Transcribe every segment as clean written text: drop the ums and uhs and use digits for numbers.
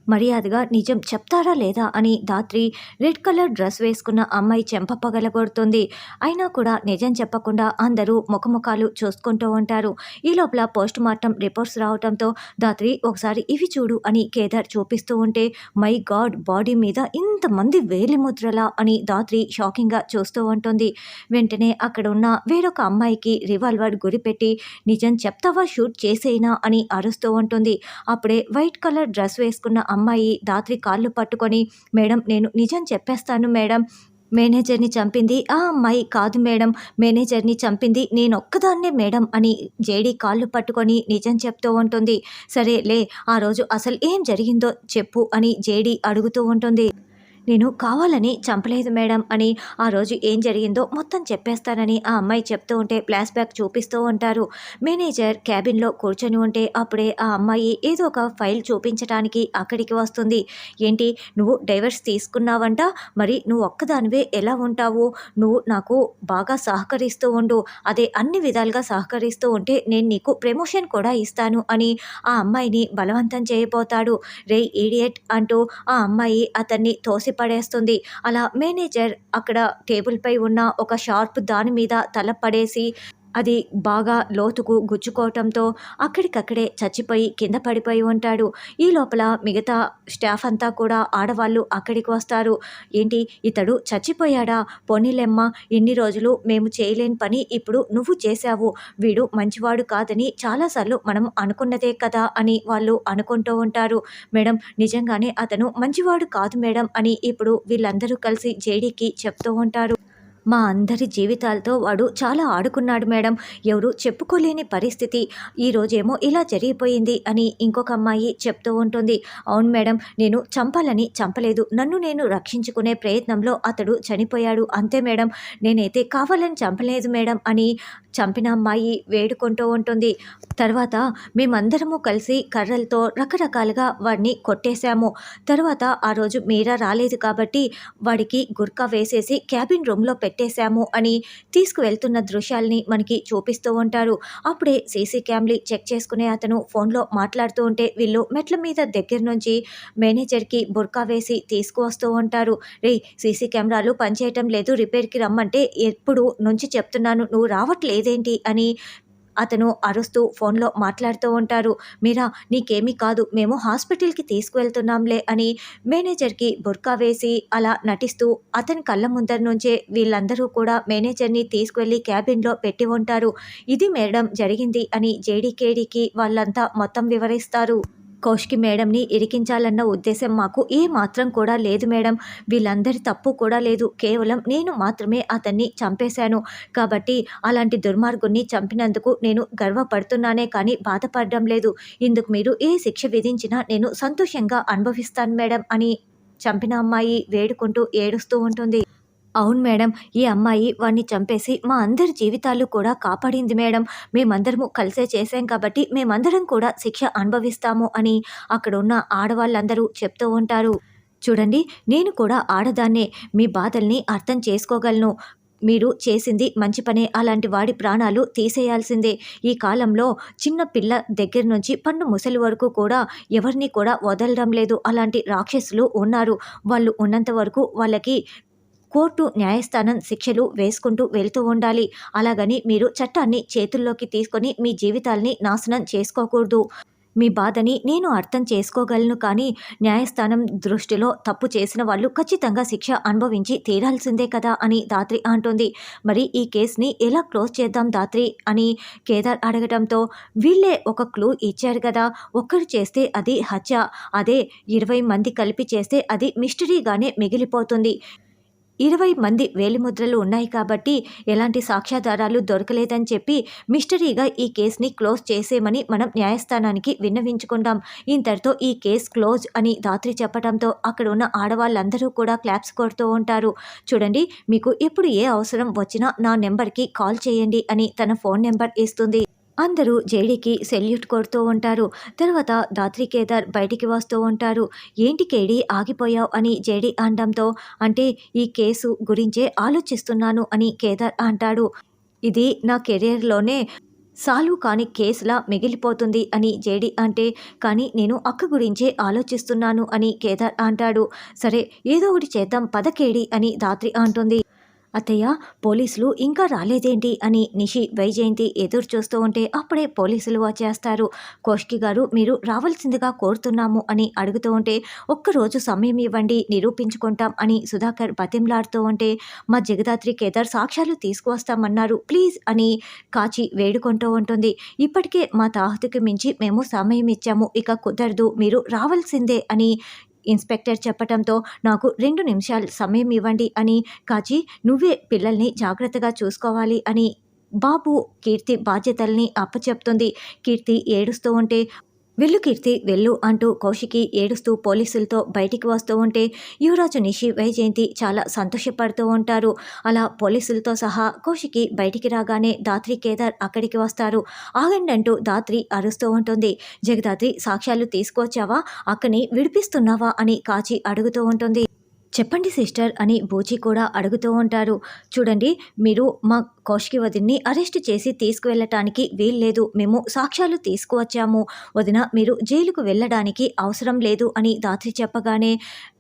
మర్యాదగా నిజం చెప్తారా లేదా అని ధాత్రి రెడ్ కలర్ డ్రెస్ వేసుకున్న అమ్మాయి చెంప పగలగొడుతుంది. అయినా కూడా నిజం చెప్పకుండా అందరూ ముఖముఖాలు చూసుకుంటూ ఉంటారు. ఈ లోపల పోస్ట్ మార్టం రిపోర్ట్స్ రావడంతో ధాత్రి ఒకసారి ఇవి చూడు అని కేదార్ చూపిస్తూ ఉంటే మై గాడ్ బాడీ మీద ఇంతమంది వేలిముద్రలా అని ధాత్రి షాకింగ్గా చూస్తూ ఉంటుంది. వెంటనే అక్కడ ఉన్న వేరొక అమ్మాయికి రివాల్వర్ గురిపెట్టి నిజం చెప్తావా షూట్ చేసేయినా అని అరుస్తూ ఉంటుంది. అప్పుడే వైట్ కలర్ డ్రెస్ వేసుకున్న అమ్మాయి ధాత్రి కాళ్ళు పట్టుకొని మేడం నేను నిజం చెప్పేస్తాను మేడం, మేనేజర్ని చంపింది ఆ అమ్మాయి కాదు మేడం, మేనేజర్ని చంపింది నేనొక్కదాన్నే మేడం అని జేడీ కాళ్ళు పట్టుకొని నిజం చెప్తూ ఉంటుంది. సరే లే ఆ రోజు అసలు ఏం జరిగిందో చెప్పు అని జేడీ అడుగుతూ ఉంటుంది. నేను కావాలని చంపలేదు మేడం అని ఆ రోజు ఏం జరిగిందో మొత్తం చెప్పేస్తానని ఆ అమ్మాయి చెప్తూ ఉంటే ఫ్లాష్ బ్యాక్ చూపిస్తూ ఉంటారు. మేనేజర్ క్యాబిన్లో కూర్చొని ఉంటే అప్పుడే ఆ అమ్మాయి ఏదో ఒక ఫైల్ చూపించడానికి అక్కడికి వస్తుంది. ఏంటి నువ్వు డైవర్స్ తీసుకున్నావంట, మరి నువ్వు ఒక్కదానివే ఎలా ఉంటావు, నువ్వు నాకు బాగా సహకరిస్తూ ఉండు, అదే అన్ని విధాలుగా సహకరిస్తూ ఉంటే నేను నీకు ప్రమోషన్ కూడా ఇస్తాను అని ఆ అమ్మాయిని బలవంతం చేయబోతాడు. రే ఈడియట్ అంటూ ఆ అమ్మాయి అతన్ని తోసి పడేస్తుంది. అలా మేనేజర్ అక్కడ టేబుల్పై ఉన్న ఒక షార్ప్ దాని మీద తల పడేసి అది బాగా లోతుకు గుచ్చుకోవటంతో అక్కడికక్కడే చచ్చిపోయి కింద పడిపోయి ఉంటాడు. ఈ లోపల మిగతా స్టాఫ్ అంతా కూడా ఆడవాళ్ళు అక్కడికి వస్తారు. ఏంటి ఇతడు చచ్చిపోయాడా, పోనీలెమ్మ ఇన్ని రోజులు మేము చేయలేని పని ఇప్పుడు నువ్వు చేశావు, వీడు మంచివాడు కాదని చాలాసార్లు మనం అనుకున్నదే కదా అని వాళ్ళు అనుకుంటూ ఉంటారు. మేడం నిజంగానే అతను మంచివాడు కాదు మేడం అని ఇప్పుడు వీళ్ళందరూ కలిసి జేడీకి చెప్తూ ఉంటారు. మా అందరి జీవితాలతో వాడు చాలా ఆడుకున్నాడు మేడం, ఎవరు చెప్పుకోలేని పరిస్థితి, ఈరోజేమో ఇలా జరిగిపోయింది అని ఇంకొక అమ్మాయి చెప్తూ ఉంటుంది. అవును మేడం నేను చంపాలని చంపలేదు, నన్ను నేను రక్షించుకునే ప్రయత్నంలో అతడు చనిపోయాడు అంతే మేడం, నేనైతే కావాలని చంపలేదు మేడం అని చంపిన అమ్మాయి వేడుకుంటూ ఉంటుంది. తర్వాత మేమందరము కలిసి కర్రలతో రకరకాలుగా వాడిని కొట్టేశాము. తర్వాత ఆ రోజు మీరా రాలేదు కాబట్టి వాడికి గుర్కా వేసేసి క్యాబిన్ రూమ్లో పెట్టేశాము అని తీసుకువెళ్తున్న దృశ్యాల్ని మనకి చూపిస్తూ ఉంటారు. అప్పుడే సీసీ క్యామ్లు చెక్ చేసుకునే అతను ఫోన్లో మాట్లాడుతూ ఉంటే వీళ్ళు మెట్ల మీద దగ్గర నుంచి మేనేజర్కి బుర్కా వేసి తీసుకువస్తూ ఉంటారు. రే సీసీ కెమెరాలు పనిచేయటం లేదు, రిపేర్కి రమ్మంటే ఎప్పుడు నుంచి చెప్తున్నాను నువ్వు రావట్లేదేంటి అని అతను అరుస్తూ ఫోన్లో మాట్లాడుతూ ఉంటారు. మీరా నీకేమీ కాదు, మేము హాస్పిటల్కి తీసుకువెళ్తున్నాంలే అని మేనేజర్కి బుర్కా వేసి అలా నటిస్తూ అతని కళ్ళ ముందర నుంచే వీళ్ళందరూ కూడా మేనేజర్ని తీసుకువెళ్ళి క్యాబిన్లో పెట్టి ఉంటారు. ఇది మేడం జరిగింది అని జేడీకేడీకి వాళ్ళంతా మొత్తం వివరిస్తారు. కౌశికి మేడంని ఇరికించాలన్న ఉద్దేశం మాకు ఏ మాత్రం కూడా లేదు మేడం, వీళ్ళందరి తప్పు కూడా లేదు, కేవలం నేను మాత్రమే అతన్ని చంపేశాను కాబట్టి అలాంటి దుర్మార్గుణ్ణి చంపినందుకు నేను గర్వపడుతున్నానే కానీ బాధపడడం లేదు, ఇందుకు మీరు ఏ శిక్ష విధించినా నేను సంతోషంగా అనుభవిస్తాను మేడం అని చంపిన అమ్మాయి వేడుకుంటూ ఏడుస్తూ ఉంటుంది. అవును మేడం, ఈ అమ్మాయి వాడిని చంపేసి మా అందరి జీవితాలు కూడా కాపాడింది మేడం, మేమందరము కలిసే చేశాం కాబట్టి మేమందరం కూడా శిక్ష అనుభవిస్తాము అని అక్కడ ఉన్న ఆడవాళ్ళందరూ చెప్తూ ఉంటారు. చూడండి నేను కూడా ఆడదాన్నే, మీ బాధల్ని అర్థం చేసుకోగలను, మీరు చేసింది మంచి పనే, అలాంటి వాడి ప్రాణాలు తీసేయాల్సిందే, ఈ కాలంలో చిన్న పిల్ల దగ్గర నుంచి పండు ముసలి వరకు కూడా ఎవరిని కూడా వదలడం లేదు, అలాంటి రాక్షసులు ఉన్నారు, వాళ్ళు ఉన్నంత వరకు వాళ్ళకి కోర్టు న్యాయస్థానం శిక్షలు వేసుకుంటూ వెళ్తూ ఉండాలి, అలాగని మీరు చట్టాన్ని చేతుల్లోకి తీసుకొని మీ జీవితాల్ని నాశనం చేసుకోకూడదు, మీ బాధని నేను అర్థం చేసుకోగలను కానీ న్యాయస్థానం దృష్టిలో తప్పు చేసిన వాళ్ళు ఖచ్చితంగా శిక్ష అనుభవించి తీరాల్సిందే కదా అని ధాత్రి అంటుంది. మరి ఈ కేసుని ఎలా క్లోజ్ చేద్దాం ధాత్రి అని కేదార్ అడగడంతో వీళ్ళే ఒక క్లూ ఇచ్చారు కదా, ఒక్కరు చేస్తే అది హత్య, అదే 20 మంది కలిపి చేస్తే అది మిస్టరీగానే మిగిలిపోతుంది, 20 మంది వేలిముద్రలు ఉన్నాయి కాబట్టి ఎలాంటి సాక్ష్యాధారాలు దొరకలేదని చెప్పి మిస్టరీగా ఈ కేసుని క్లోజ్ చేసేమని మనం న్యాయస్థానానికి విన్నవించుకుంటాం, ఇంతటితో ఈ కేసు క్లోజ్ అని ధాత్రి చెప్పడంతో అక్కడ ఉన్న ఆడవాళ్ళందరూ కూడా క్లాప్స్ కొడుతూ ఉంటారు. చూడండి మీకు ఎప్పుడు ఏ అవసరం వచ్చినా నా నెంబర్కి కాల్ చేయండి అని తన ఫోన్ నెంబర్ ఇస్తుంది. అందరూ జేడీకి సెల్యూట్ కొడుతూ ఉంటారు. తర్వాత ధాత్రి కేదార్ బయటికి వస్తూ ఉంటారు. ఏంటి కేడీ ఆగిపోయావు అని జేడీ అనడంతో అంటే ఈ కేసు గురించే ఆలోచిస్తున్నాను అని కేదార్ అంటాడు. ఇది నా కెరియర్లోనే సాల్వ్ కాని కేసులా మిగిలిపోతుంది అని జేడి అంటే, కానీ నేను అక్క గురించే ఆలోచిస్తున్నాను అని కేదార్ అంటాడు. సరే ఏదో ఒకటి చేద్దాం పద కేడి అని ధాత్రి అంటుంది. అత్తయ్య, పోలీసులు ఇంకా రాలేదేంటి అని నిషి వైజయంతి ఎదురు చూస్తూ ఉంటే అప్పుడే పోలీసులు వచ్చేస్తారు. కోష్కి గారు మీరు రావాల్సిందిగా కోరుతున్నాము అని అడుగుతూ ఉంటే, ఒక్కరోజు సమయం ఇవ్వండి నిరూపించుకుంటాం అని సుధాకర్ బతిమలాడుతూ ఉంటే, మా జగదాత్రి కేదార్ సాక్ష్యాలు తీసుకువస్తామన్నారు ప్లీజ్ అని కాచి వేడుకుంటూ ఉంటుంది. ఇప్పటికే మా తాహతుకి మించి మేము సమయం ఇచ్చాము, ఇక కుదరదు, మీరు రావాల్సిందే అని ఇన్స్పెక్టర్ చెప్పటంతో, నాకు 2 నిమిషాలు సమయం ఇవ్వండి అని కాచి నువ్వే పిల్లల్ని జాగ్రత్తగా చూసుకోవాలి అని బాబు కీర్తి బాధ్యతల్ని అప్పచెప్తుంది. కీర్తి ఏడుస్తూ ఉంటే, వెళ్ళు కీర్తి వెళ్ళు అంటూ కౌశికి ఏడుస్తూ పోలీసులతో బయటికి వస్తూ ఉంటే యువరాజు నిషి వైజయంతి చాలా సంతోషపడుతూ ఉంటారు. అలా పోలీసులతో సహా కౌశికి బయటికి రాగానే ధాత్రి కేదార్ అక్కడికి వస్తారు. ఆగండి అంటూ ధాత్రి అరుస్తూ ఉంటుంది. జగదాత్రి సాక్ష్యాలు తీసుకొచ్చావా, అక్కని విడిపిస్తున్నావా అని కాచి అడుగుతూ ఉంటుంది. చెప్పండి సిస్టర్ అని బూచి కూడా అడుగుతూ ఉంటారు. చూడండి, మీరు మా కౌశికి వదిన్ని అరెస్ట్ చేసి తీసుకువెళ్ళటానికి వీల్లేదు, మేము సాక్ష్యాలు తీసుకువచ్చాము, వదిన మీరు జైలుకు వెళ్ళడానికి అవసరం లేదు అని ధాత్రి చెప్పగానే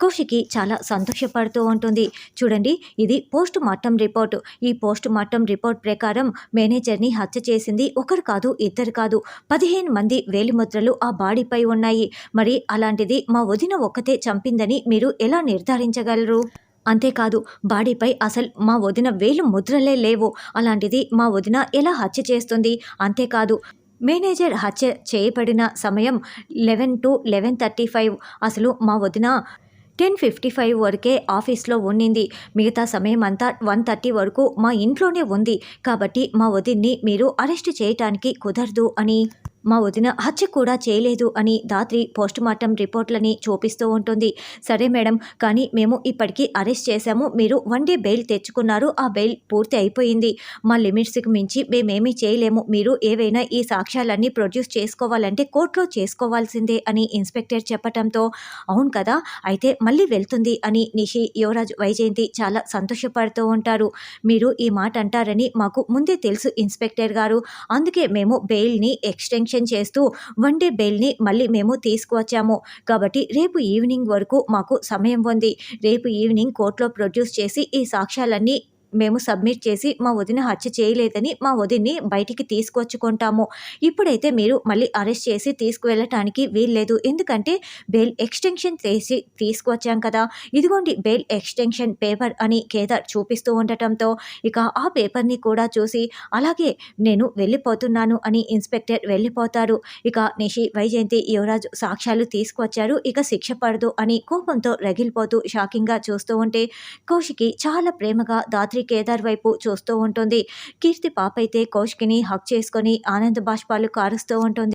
కౌశికి చాలా సంతోషపడుతూ ఉంటుంది. చూడండి, ఇది పోస్ట్ మార్టం రిపోర్ట్. ఈ పోస్ట్ మార్టం రిపోర్ట్ ప్రకారం మేనేజర్ని హత్య చేసింది ఒకరు కాదు, ఇద్దరు కాదు, 15 మంది వేలిముద్రలు ఆ బాడీపై ఉన్నాయి. మరి అలాంటిది మా వదిన ఒక్కతే చంపిందని మీరు ఎలా నిర్ధారించగలరు? అంతేకాదు, బాడీపై అసలు మా వదిన వేలు ముద్రలే లేవు. అలాంటిది మా వదిన ఎలా హత్య చేస్తుంది? అంతేకాదు, మేనేజర్ హత్య చేయబడిన సమయం 11 to 11:35. అసలు మా వదిన 10:55 వరకే ఆఫీస్లో ఉండింది. మిగతా సమయం అంతా 1:30 వరకు మా ఇంట్లోనే ఉంది. కాబట్టి మా వదిన్ని మీరు అరెస్ట్ చేయటానికి కుదరదు అని, మా వదిన హత్య కూడా చేయలేదు అని ధాత్రి పోస్ట్ మార్టం రిపోర్ట్లని చూపిస్తూ ఉంటుంది. సరే మేడం, కానీ మేము ఇప్పటికీ అరెస్ట్ చేశాము, మీరు 1 డే బెయిల్ తెచ్చుకున్నారు, ఆ బెయిల్ పూర్తి అయిపోయింది, మా లిమిట్స్కి మించి మేమేమీ చేయలేము, మీరు ఏవైనా ఈ సాక్ష్యాలన్నీ ప్రొడ్యూస్ చేసుకోవాలంటే కోర్టులో చేసుకోవాల్సిందే అని ఇన్స్పెక్టర్ చెప్పటంతో, అవును కదా, అయితే మళ్ళీ వెళ్తుంది అని నిషి, యువరాజ్, వైజయంతి చాలా సంతోషపడుతూ ఉంటారు. మీరు ఈ మాట అంటారని మాకు ముందే తెలుసు ఇన్స్పెక్టర్ గారు, అందుకే మేము బెయిల్ని ఎక్స్టెన్షన్ చేస్తూ 1 డే బెయిల్ని మళ్ళీ మేము తీసుకువచ్చాము. కాబట్టి రేపు ఈవినింగ్ వరకు మాకు సమయం ఉంది. రేపు ఈవినింగ్ కోర్టులో ప్రొడ్యూస్ చేసి ఈ సాక్ష్యాలన్నీ మేము సబ్మిట్ చేసి మా వదిన హత్య చేయలేదని మా వదిన్ని బయటికి తీసుకొచ్చుకుంటాము. ఇప్పుడైతే మీరు మళ్ళీ అరెస్ట్ చేసి తీసుకువెళ్ళటానికి వీల్లేదు, ఎందుకంటే బెయిల్ ఎక్స్టెన్షన్ చేసి తీసుకువచ్చాం కదా, ఇదిగోండి బెయిల్ ఎక్స్టెన్షన్ పేపర్ అని కేదార్ చూపిస్తూ ఉండటంతో ఇక ఆ పేపర్ని కూడా చూసి, అలాగే నేను వెళ్ళిపోతున్నాను అని ఇన్స్పెక్టర్ వెళ్ళిపోతారు. ఇక నిషి, వైజయంతి, యువరాజు సాక్ష్యాలు తీసుకువచ్చారు, ఇక శిక్ష పడదు అని కోపంతో రగిలిపోతూ షాకింగ్గా చూస్తూ ఉంటే కౌశికి చాలా ప్రేమగా ధాత్రి కేదార్ వైపు చూస్తూ ఉంటుంది. కీర్తి పాపైతే కౌశికిని హక్ చేసుకొని ఆనంద బాష్పాలు కారుస్తూ ఉంటుంది.